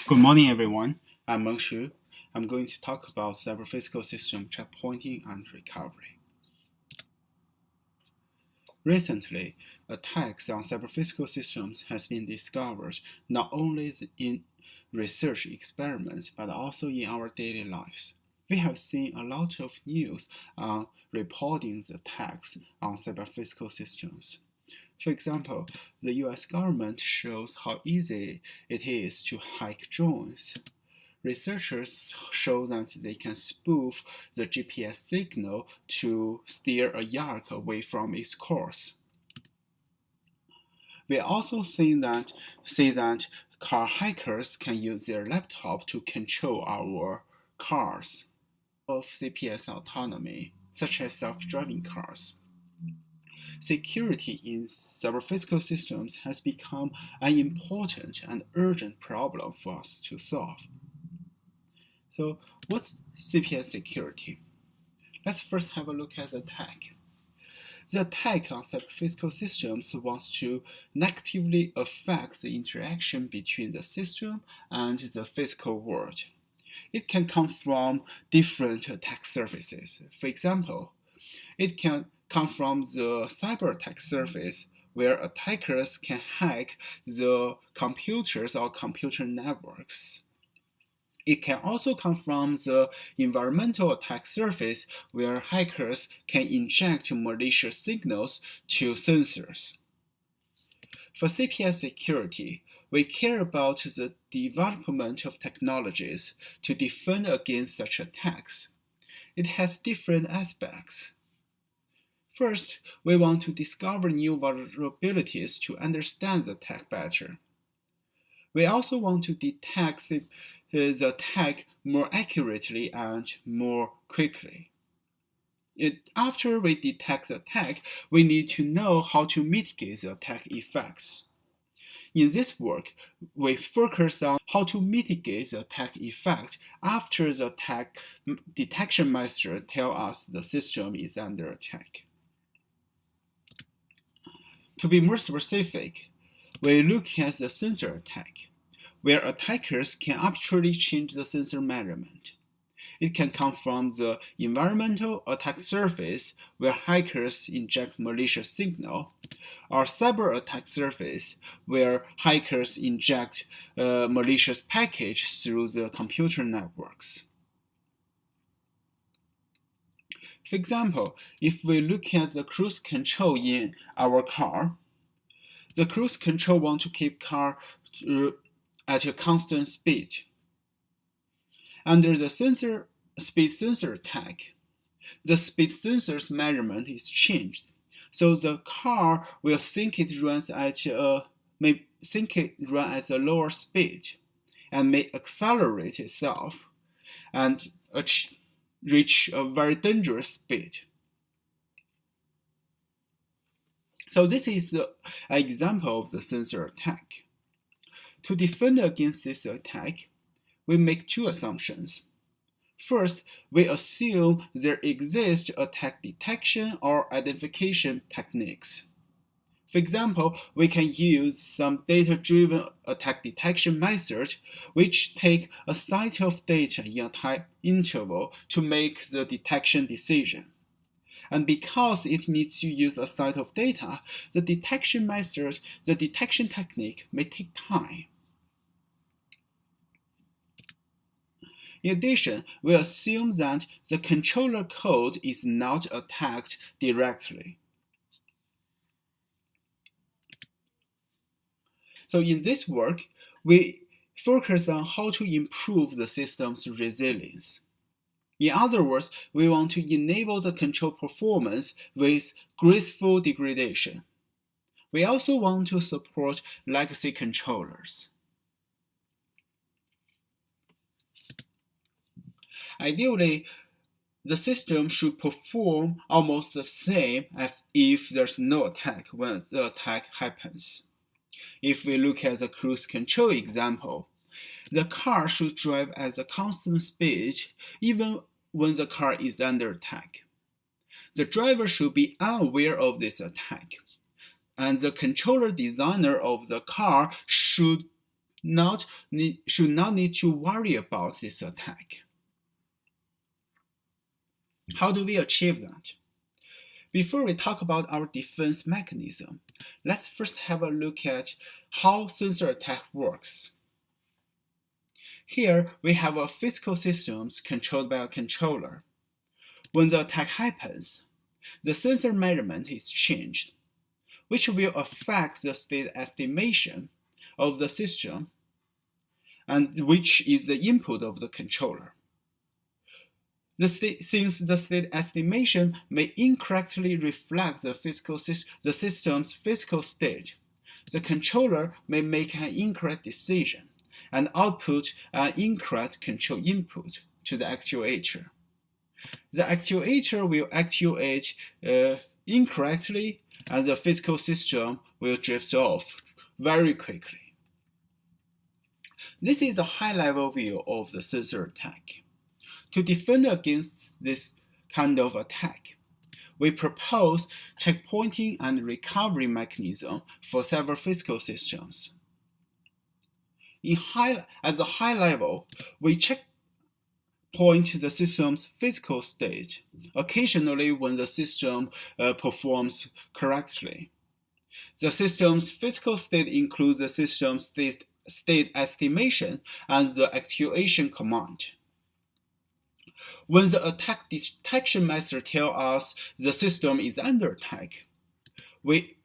Good morning, everyone. I'm Meng Xu. I'm going to talk about cyber-physical system checkpointing and recovery. Recently, attacks on cyber-physical systems has been discovered not only in research experiments but also in our daily lives. We have seen a lot of news on reporting the attacks on cyber-physical systems. For example, the US government shows how easy it is to hack drones. Researchers show that they can spoof the GPS signal to steer a yak away from its course. We also see that car hackers can use their laptop to control our cars of CPS autonomy, such as self-driving cars. Security in cyber-physical systems has become an important and urgent problem for us to solve. So, what's CPS security? Let's first have a look at the attack. The attack on cyber-physical systems wants to negatively affect the interaction between the system and the physical world. It can come from different attack surfaces. For example, it can come from the cyber attack surface where attackers can hack the computers or computer networks. It can also come from the environmental attack surface where hackers can inject malicious signals to sensors. For CPS security, we care about the development of technologies to defend against such attacks. It has different aspects. First, we want to discover new vulnerabilities to understand the attack better. We also want to detect the attack more accurately and more quickly. After we detect the attack, we need to know how to mitigate the attack effects. In this work, we focus on how to mitigate the attack effect after the attack detection method tells us the system is under attack. To be more specific, we look at the sensor attack, where attackers can arbitrarily change the sensor measurement. It can come from the environmental attack surface, where hackers inject malicious signal, or cyber attack surface, where hackers inject malicious package through the computer networks. For example, if we look at the cruise control in our car, the cruise control wants to keep car at a constant speed. Under the speed sensor attack, the speed sensor's measurement is changed, so the car will think it runs at a lower speed and may accelerate itself and reach a very dangerous speed. So this is an example of the sensor attack. To defend against this attack, we make two assumptions. First, we assume there exist attack detection or identification techniques. For example, we can use some data-driven attack detection methods which take a set of data in a time interval to make the detection decision. And because it needs to use a set of data, the detection technique may take time. In addition, we assume that the controller code is not attacked directly. So in this work, we focus on how to improve the system's resilience. In other words, we want to enable the control performance with graceful degradation. We also want to support legacy controllers. Ideally, the system should perform almost the same as if there's no attack when the attack happens. If we look at the cruise control example, the car should drive at a constant speed even when the car is under attack. The driver should be unaware of this attack, and the controller designer of the car should should not need to worry about this attack. How do we achieve that? Before we talk about our defense mechanism, let's first have a look at how sensor attack works. Here, we have a physical system controlled by a controller. When the attack happens, the sensor measurement is changed, which will affect the state estimation of the system, and which is the input of the controller. Since the state estimation may incorrectly reflect the system's physical state, the controller may make an incorrect decision and output an incorrect control input to the actuator. The actuator will actuate incorrectly, and the physical system will drift off very quickly. This is a high-level view of the sensor attack. To defend against this kind of attack, we propose checkpointing and recovery mechanism for several physical systems. At the high level, we checkpoint the system's physical state, occasionally when the system performs correctly. The system's physical state includes the system's state estimation and the actuation command. When the attack detection method tells us the system is under attack, we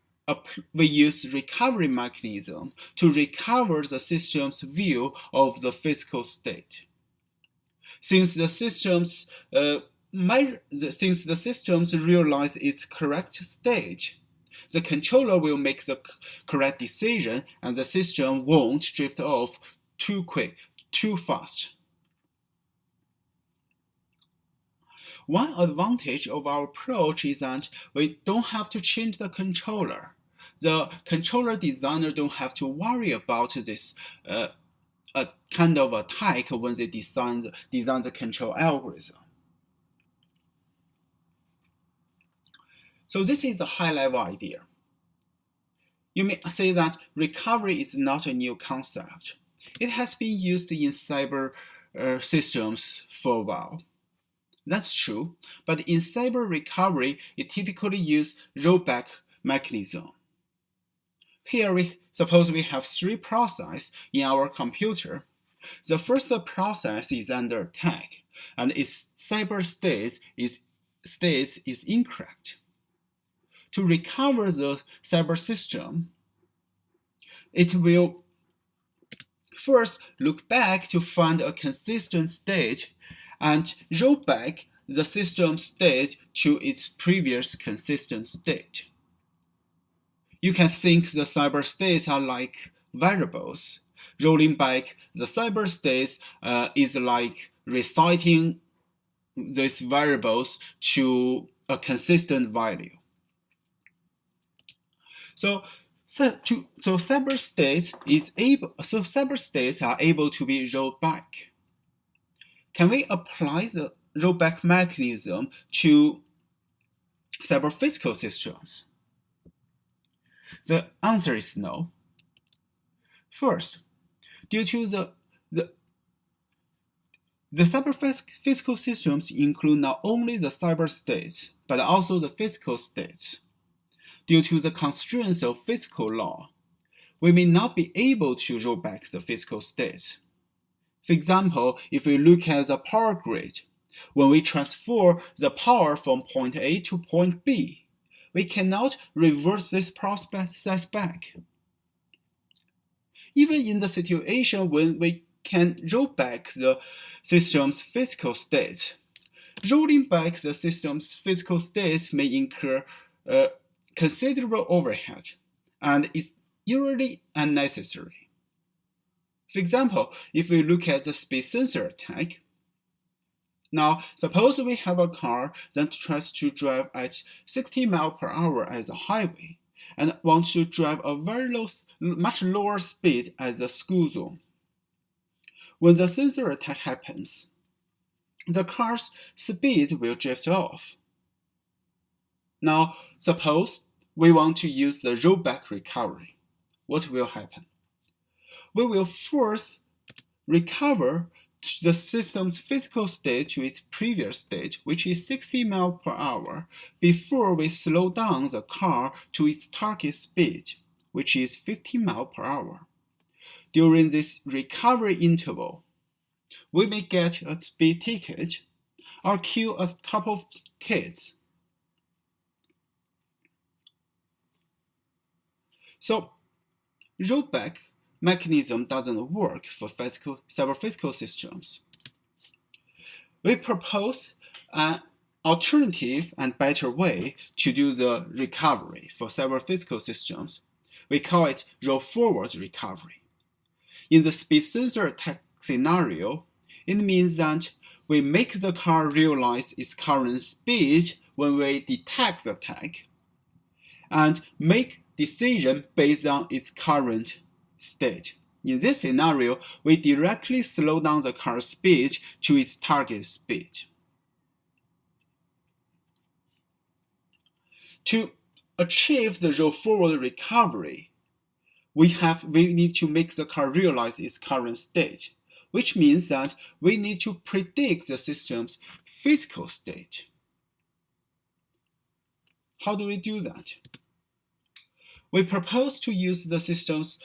use recovery mechanism to recover the system's view of the physical state. Since the systems realize its correct state, the controller will make the correct decision, and the system won't drift off too fast. One advantage of our approach is that we don't have to change the controller. The controller designer don't have to worry about this kind of attack when they design the control algorithm. So this is the high-level idea. You may say that recovery is not a new concept. It has been used in cyber systems for a while. That's true, but in cyber recovery, it typically uses rollback mechanism. Here, suppose we have three processes in our computer. The first process is under attack, and its cyber state is incorrect. To recover the cyber system, it will first look back to find a consistent state and roll back the system state to its previous consistent state. You can think the cyber states are like variables. Rolling back the cyber states is like reciting these variables to a consistent value. So cyber states are able to be rolled back. Can we apply the rollback mechanism to cyber physical systems? The answer is no. First, due to the cyber physical systems include not only the cyber states, but also the physical states. Due to the constraints of physical law, we may not be able to roll back the physical states. For example, if we look at the power grid, when we transfer the power from point A to point B, we cannot reverse this process back. Even in the situation when we can roll back the system's physical state, rolling back the system's physical state may incur considerable overhead and is usually unnecessary. For example, if we look at the speed sensor attack, now suppose we have a car that tries to drive at 60 miles per hour as a highway and wants to drive a much lower speed as a school zone. When the sensor attack happens, the car's speed will drift off. Now, suppose we want to use the rollback recovery. What will happen? we will first recover the system's physical state to its previous state, which is 60 miles per hour, before we slow down the car to its target speed, which is 50 miles per hour. During this recovery interval, we may get a speed ticket or kill a couple of kids. So, rollback mechanism doesn't work for several physical systems. We propose an alternative and better way to do the recovery for several physical systems. We call it roll-forward recovery. In the speed sensor attack scenario, it means that we make the car realize its current speed when we detect the attack, and make decision based on its current state. In this scenario, we directly slow down the car's speed to its target speed. To achieve the roll-forward recovery, we need to make the car realize its current state, which means that we need to predict the system's physical state. How do we do that? We propose to use the system's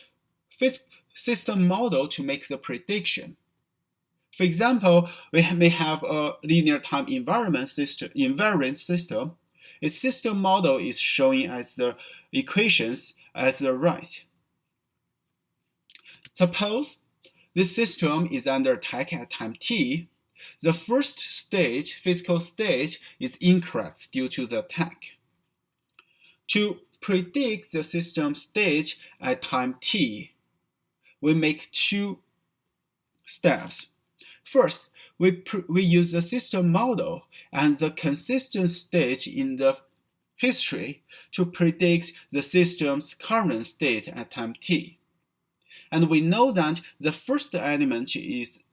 system model to make the prediction. For example, we may have a linear time invariant system. Its system model is showing as the equations at the right. Suppose this system is under attack at time t. The first state, physical state, is incorrect due to the attack. To predict the system state at time t, we make two steps. First, we use the system model and the consistent state in the history to predict the system's current state at time t. And we know that the first element is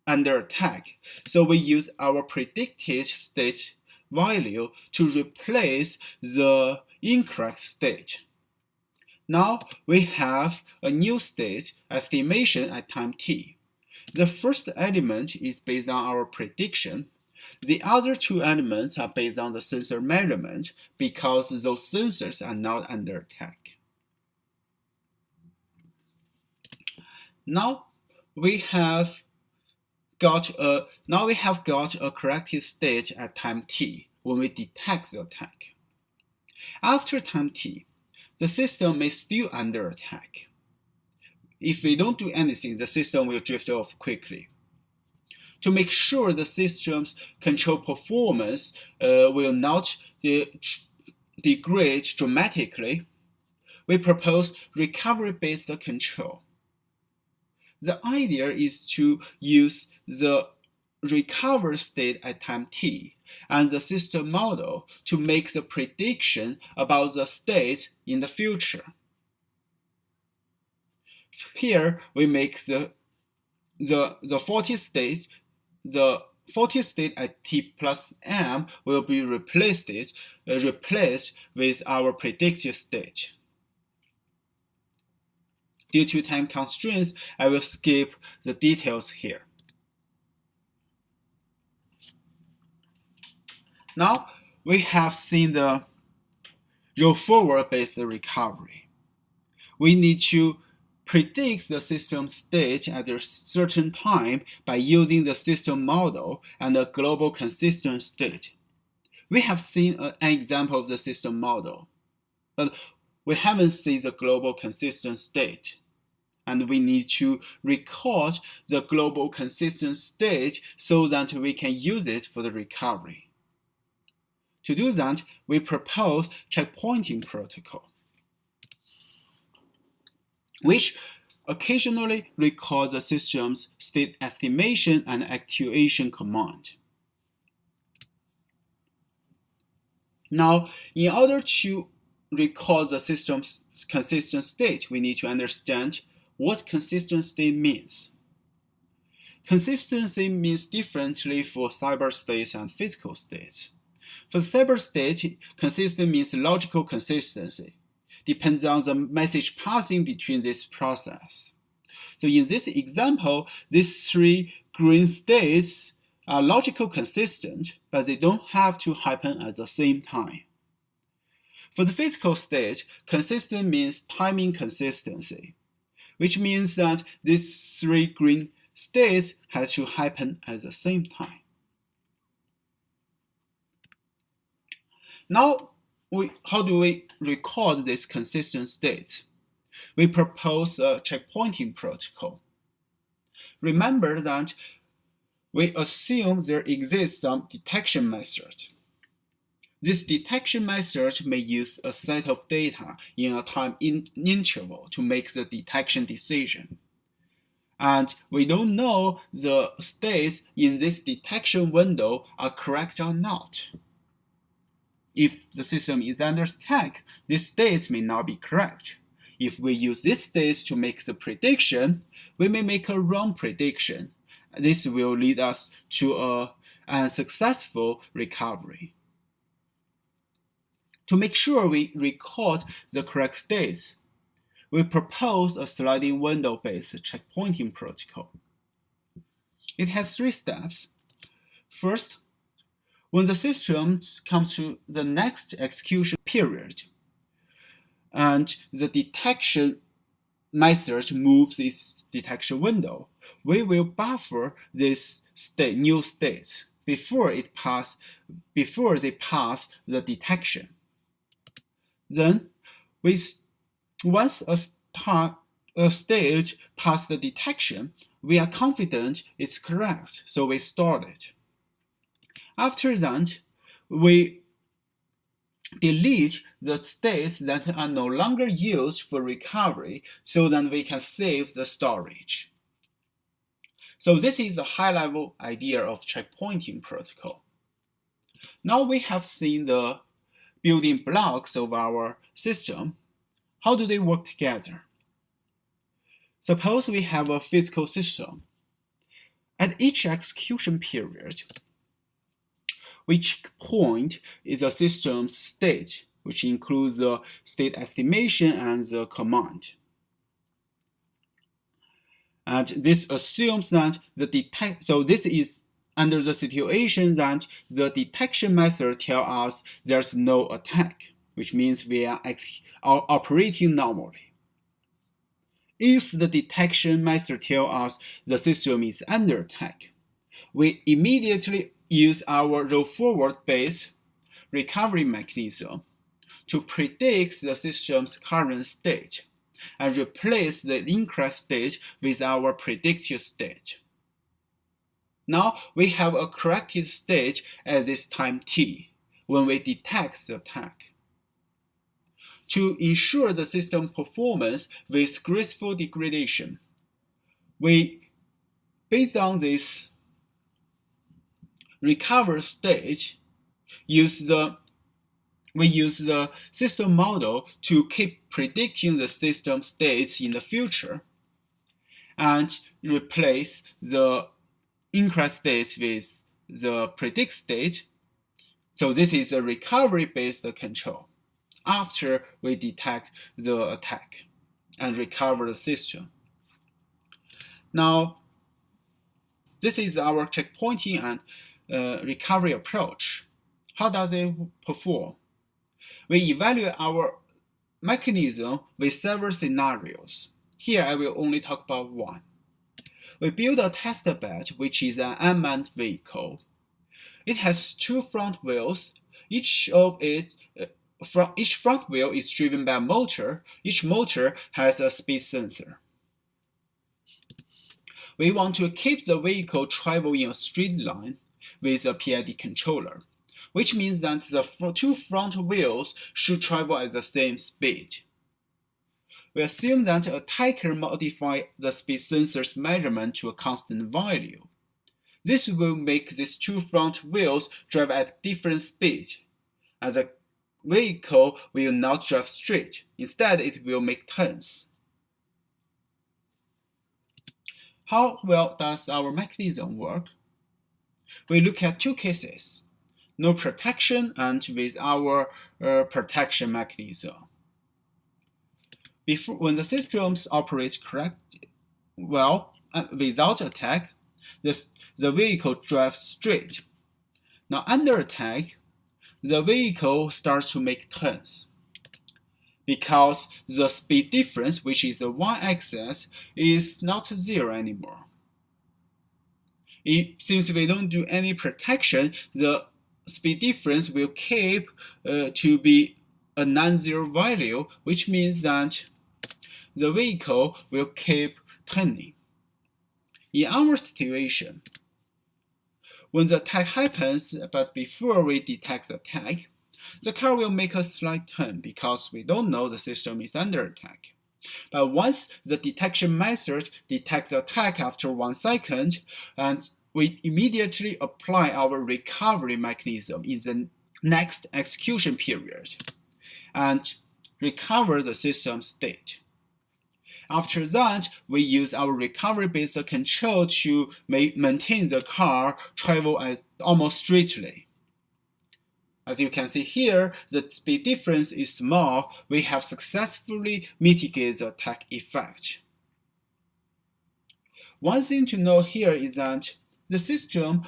under attack, so we use our predicted state value to replace the incorrect state. Now we have a new state estimation at time t. The first element is based on our prediction. The other two elements are based on the sensor measurement because those sensors are not under attack. Now we have got a corrected state at time t when we detect the attack. After time t, the system may still under attack. If we don't do anything, the system will drift off quickly. To make sure the system's control performance will not degrade dramatically, we propose recovery-based control. The idea is to use the recovered state at time t and the system model to make the prediction about the state in the future. Here we make the faulty state. The faulty state at t plus m will be replaced with our predicted state. Due to time constraints, I will skip the details here. Now we have seen the roll-forward based recovery. We need to predict the system state at a certain time by using the system model and a global consistent state. We have seen an example of the system model, but we haven't seen the global consistent state. And we need to record the global consistent state so that we can use it for the recovery. To do that, we propose checkpointing protocol, which occasionally records the system's state estimation and actuation command. Now, in order to record the system's consistent state, we need to understand what consistent state means. Consistency means differently for cyber states and physical states. For cyber state, consistent means logical consistency. Depends on the message passing between this process. So in this example, these three green states are logically consistent, but they don't have to happen at the same time. For the physical state, consistent means timing consistency, which means that these three green states have to happen at the same time. Now, how do we record these consistent states? We propose a checkpointing protocol. Remember that we assume there exists some detection method. This detection method may use a set of data in a time interval to make the detection decision. And we don't know the states in this detection window are correct or not. If the system is under attack, these states may not be correct. If we use these states to make the prediction, we may make a wrong prediction. This will lead us to a unsuccessful recovery. To make sure we record the correct states, we propose a sliding window-based checkpointing protocol. It has 3 steps. First, when the system comes to the next execution period, and the detection method moves its detection window, we will buffer this new state before they pass the detection. Then, once a state passes the detection, we are confident it's correct, so we start it. After that, we delete the states that are no longer used for recovery so that we can save the storage. So this is the high-level idea of checkpointing protocol. Now we have seen the building blocks of our system. How do they work together? Suppose we have a physical system. At each execution period, which point is a system's state, which includes the state estimation and the command. And this assumes that so this is under the situation that the detection method tells us there's no attack, which means we are operating normally. If the detection method tells us the system is under attack, we immediately use our roll-forward-based recovery mechanism to predict the system's current state and replace the incorrect state with our predicted state. Now we have a corrected state at this time t, when we detect the attack. To ensure the system performance with graceful degradation, based on this recovered state, we use the system model to keep predicting the system states in the future and replace the incorrect states with the predict state. So this is a recovery-based control after we detect the attack and recover the system. Now, this is our checkpointing and recovery approach. How does it perform? We evaluate our mechanism with several scenarios. Here I will only talk about one. We build a test bed, which is an unmanned vehicle. It has 2 front wheels. Each front wheel is driven by a motor. Each motor has a speed sensor. We want to keep the vehicle travel in a straight line with a PID controller, which means that the 2 front wheels should travel at the same speed. We assume that the attacker modifies the speed sensor's measurement to a constant value. This will make these 2 front wheels drive at different speed, and the vehicle will not drive straight. Instead, it will make turns. How well does our mechanism work? We look at 2 cases: no protection and with our protection mechanism. When the systems operate correctly, Well, without attack, the vehicle drives straight. Now, under attack, the vehicle starts to make turns because the speed difference, which is the y-axis, is not zero anymore. Since we don't do any protection, the speed difference will keep to be a non-zero value, which means that the vehicle will keep turning. In our situation, when the attack happens, but before we detect the attack, the car will make a slight turn because we don't know the system is under attack. But once the detection method detects the attack after 1 second, and we immediately apply our recovery mechanism in the next execution period and recover the system state. After that, we use our recovery-based control to maintain the car travel almost straightly. As you can see here, the speed difference is small. We have successfully mitigated the attack effect. One thing to know here is that the system's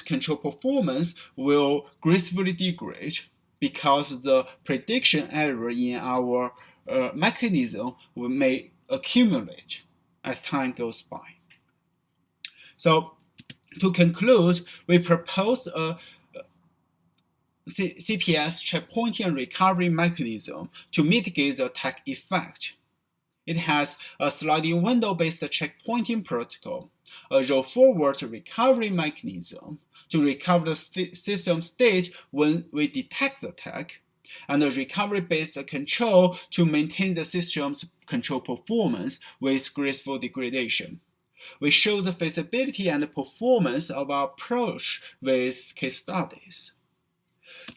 control performance will gracefully degrade because the prediction error in our mechanism may accumulate as time goes by. So, to conclude, we propose a CPS checkpointing and recovery mechanism to mitigate the attack effect. It has a sliding window-based checkpointing protocol, a roll-forward recovery mechanism to recover the system state when we detect the attack, and a recovery-based control to maintain the system's control performance with graceful degradation. We show the feasibility and performance of our approach with case studies.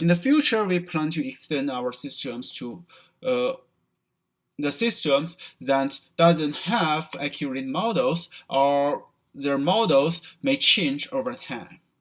In the future, we plan to extend our systems to the systems that doesn't have accurate models, or their models may change over time.